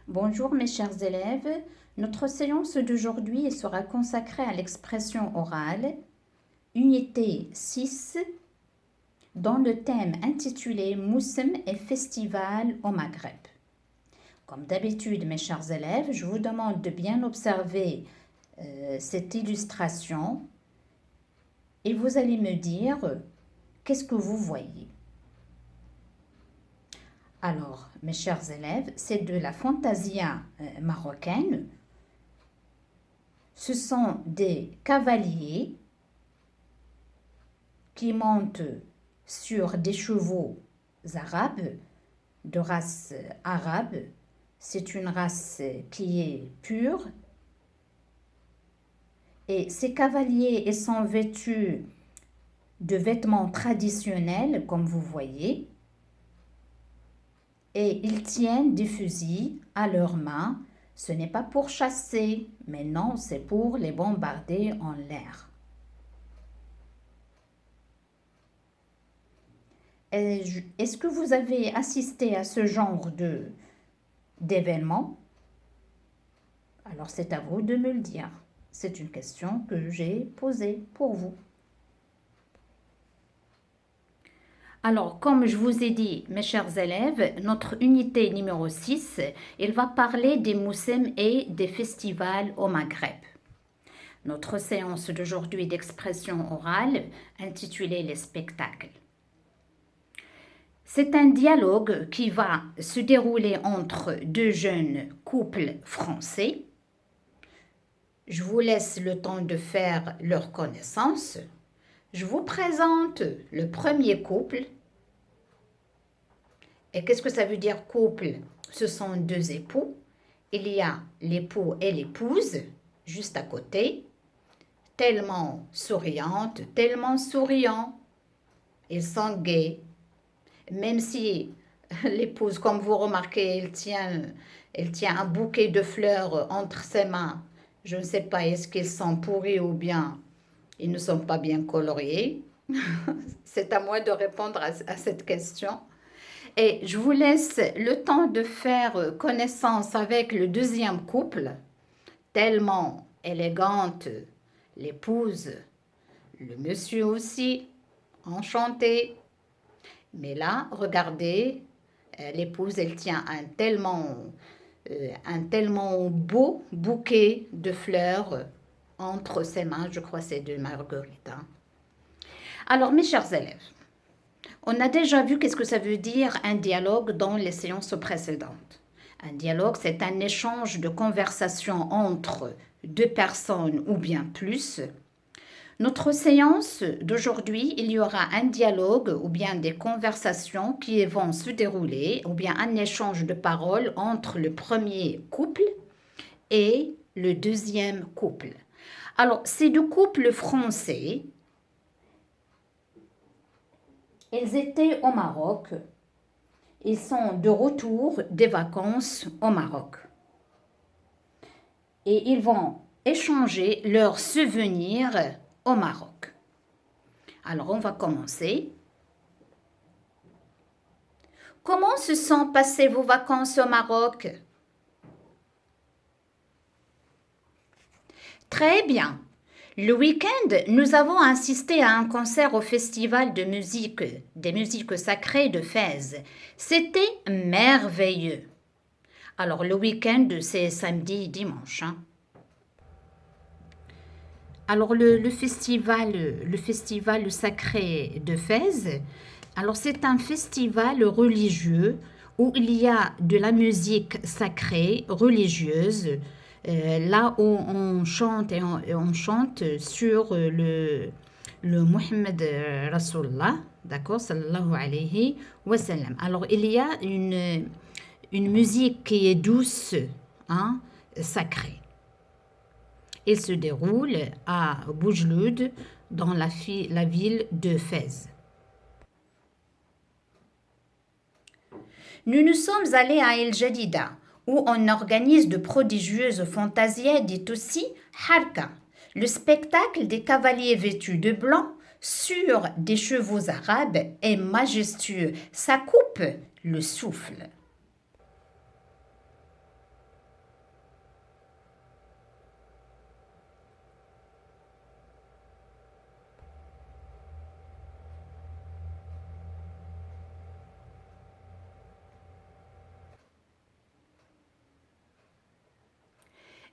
Bonjour mes chers élèves, notre séance d'aujourd'hui sera consacrée à l'expression orale, unité 6, dans le thème intitulé Moussem et festival au Maghreb. Comme d'habitude mes chers élèves, je vous demande de bien observer cette illustration et vous allez me dire qu'est-ce que vous voyez. Alors, mes chers élèves, c'est de la fantasia marocaine. Ce sont des cavaliers qui montent sur des chevaux arabes, de race arabe. C'est une race qui est pure. Et ces cavaliers, ils sont vêtus de vêtements traditionnels, comme vous voyez. Et ils tiennent des fusils à leurs mains. Ce n'est pas pour chasser, mais non, c'est pour les bombarder en l'air. Est-ce que vous avez assisté à ce genre d'événement? Alors c'est à vous de me le dire. C'est une question que j'ai posée pour vous. Alors, comme je vous ai dit, mes chers élèves, notre unité numéro 6, il va parler des moussem et des festivals au Maghreb. Notre séance d'aujourd'hui d'expression orale, intitulée Les spectacles. C'est un dialogue qui va se dérouler entre deux jeunes couples français. Je vous laisse le temps de faire leur connaissance. Je vous présente le premier couple. Et qu'est-ce que ça veut dire couple? Ce sont deux époux. Il y a l'époux et l'épouse juste à côté, tellement souriante, tellement souriant. Ils sont gais. Même si l'épouse, comme vous remarquez, elle tient un bouquet de fleurs entre ses mains. Je ne sais pas, est-ce qu'ils sont pourris ou bien ils ne sont pas bien coloriés? C'est à moi de répondre à cette question. Et je vous laisse le temps de faire connaissance avec le deuxième couple, tellement élégante, l'épouse, le monsieur aussi, enchanté. Mais là, regardez, l'épouse, elle tient un tellement beau bouquet de fleurs entre ses mains. Je crois que c'est de marguerite. Alors, mes chers élèves, on a déjà vu qu'est-ce que ça veut dire un dialogue dans les séances précédentes. Un dialogue, c'est un échange de conversation entre deux personnes ou bien plus. Notre séance d'aujourd'hui, il y aura un dialogue ou bien des conversations qui vont se dérouler ou bien un échange de paroles entre le premier couple et le deuxième couple. Alors, ces deux couples français, ils étaient au Maroc. Ils sont de retour des vacances au Maroc. Et ils vont échanger leurs souvenirs au Maroc. Alors, on va commencer. Comment se sont passées vos vacances au Maroc? Très bien. Le week-end, nous avons assisté à un concert au festival de musique, des musiques sacrées de Fès. C'était merveilleux. Alors, le week-end, c'est samedi et dimanche. Alors, le festival sacré de Fès, alors c'est un festival religieux où il y a de la musique sacrée, religieuse, là où on chante et on chante sur le Mohammed Rasulullah, d'accord, sallallahu alayhi wa sallam. Alors, il y a une musique qui est douce, hein, sacrée. Il se déroule à Boujloud, dans la ville de Fès. Nous nous sommes allés à El Jadida, où on organise de prodigieuses fantasies dites aussi Harka, le spectacle des cavaliers vêtus de blanc sur des chevaux arabes est majestueux. Ça coupe le souffle.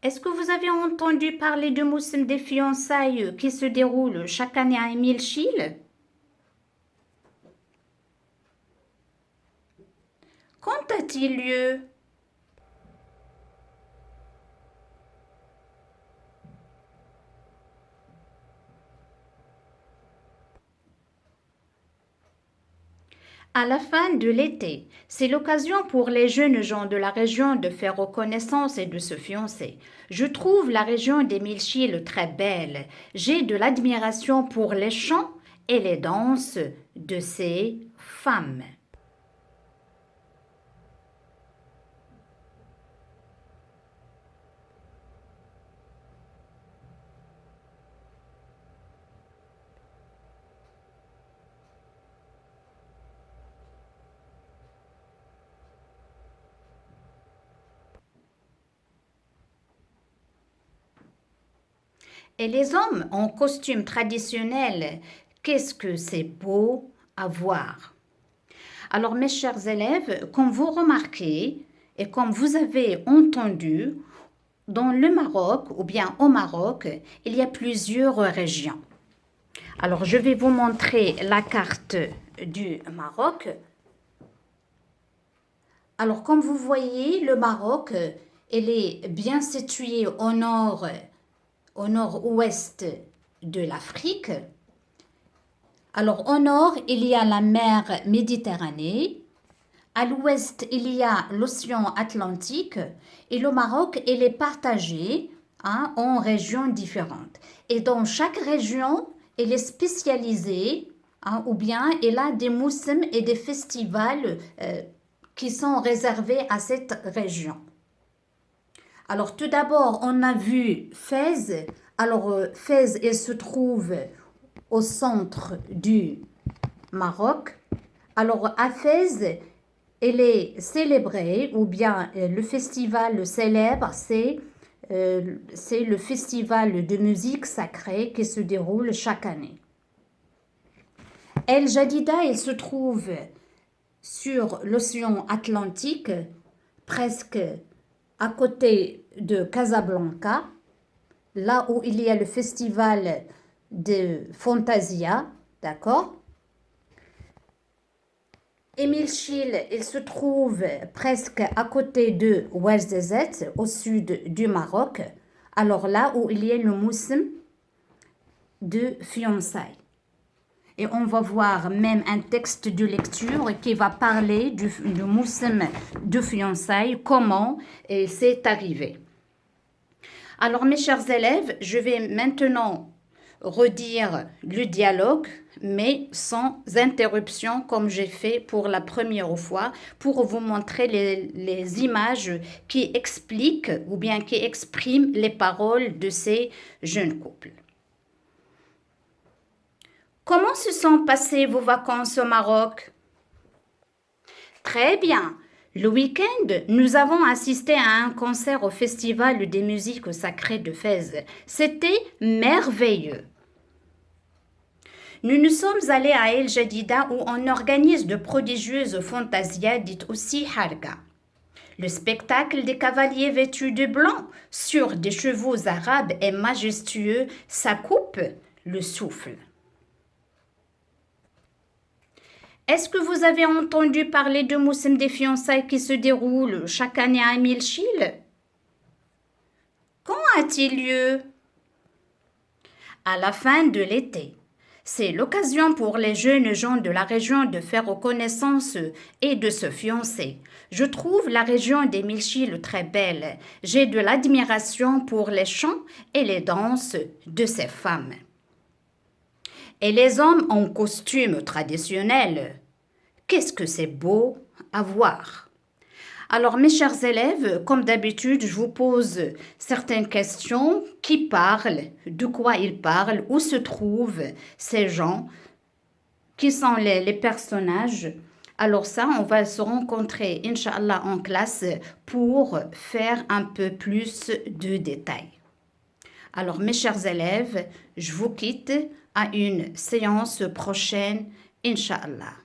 Est-ce que vous avez entendu parler du Moussim des fiançailles qui se déroule chaque année à Émile Chil? Quand a-t-il lieu? À la fin de l'été, c'est l'occasion pour les jeunes gens de la région de faire reconnaissance et de se fiancer. Je trouve la région d'Émile Chil très belle. J'ai de l'admiration pour les chants et les danses de ces femmes. Et les hommes en costume traditionnel, qu'est-ce que c'est beau à voir. Alors mes chers élèves, comme vous remarquez et comme vous avez entendu, dans le Maroc ou bien au Maroc, il y a plusieurs régions. Alors je vais vous montrer la carte du Maroc. Alors comme vous voyez, le Maroc, il est bien situé au nord-ouest de l'Afrique. Alors au nord, il y a la mer Méditerranée. À l'ouest, il y a l'océan Atlantique. Et le Maroc, il est partagé en régions différentes. Et dans chaque région, il est spécialisé ou bien il a des moussims et des festivals qui sont réservés à cette région. Alors tout d'abord, on a vu Fès. Alors Fès, il se trouve au centre du Maroc. Alors à Fès, il est célébré, ou bien le festival célèbre, c'est le festival de musique sacrée qui se déroule chaque année. El Jadida, il se trouve sur l'océan Atlantique, presque à côté de Casablanca, là où il y a le festival de Fantasia, d'accord? Émile Chil, il se trouve presque à côté de Ouarzazate, au sud du Maroc, alors là où il y a le moussim de fiançailles. Et on va voir même un texte de lecture qui va parler du moussim de fiançailles, comment c'est arrivé. Alors mes chers élèves, je vais maintenant redire le dialogue, mais sans interruption comme j'ai fait pour la première fois, pour vous montrer les images qui expliquent ou bien qui expriment les paroles de ces jeunes couples. Comment se sont passées vos vacances au Maroc? Très bien. Le week-end, nous avons assisté à un concert au Festival des musiques sacrées de Fès. C'était merveilleux. Nous nous sommes allés à El Jadida où on organise de prodigieuses fantasias dites aussi harga. Le spectacle des cavaliers vêtus de blanc sur des chevaux arabes est majestueux, ça coupe le souffle. Est-ce que vous avez entendu parler de Moussim des fiançailles qui se déroule chaque année à Émile Chil? Quand a-t-il lieu? À la fin de l'été. C'est l'occasion pour les jeunes gens de la région de faire connaissance et de se fiancer. Je trouve la région d'Émile Chil très belle. J'ai de l'admiration pour les chants et les danses de ces femmes. Et les hommes en costume traditionnel. Qu'est-ce que c'est beau à voir! Alors, mes chers élèves, comme d'habitude, je vous pose certaines questions qui parlent, de quoi ils parlent, où se trouvent ces gens, qui sont les personnages. Alors ça, on va se rencontrer, Inch'Allah, en classe pour faire un peu plus de détails. Alors, mes chers élèves, je vous quitte à une séance prochaine, Inch'Allah.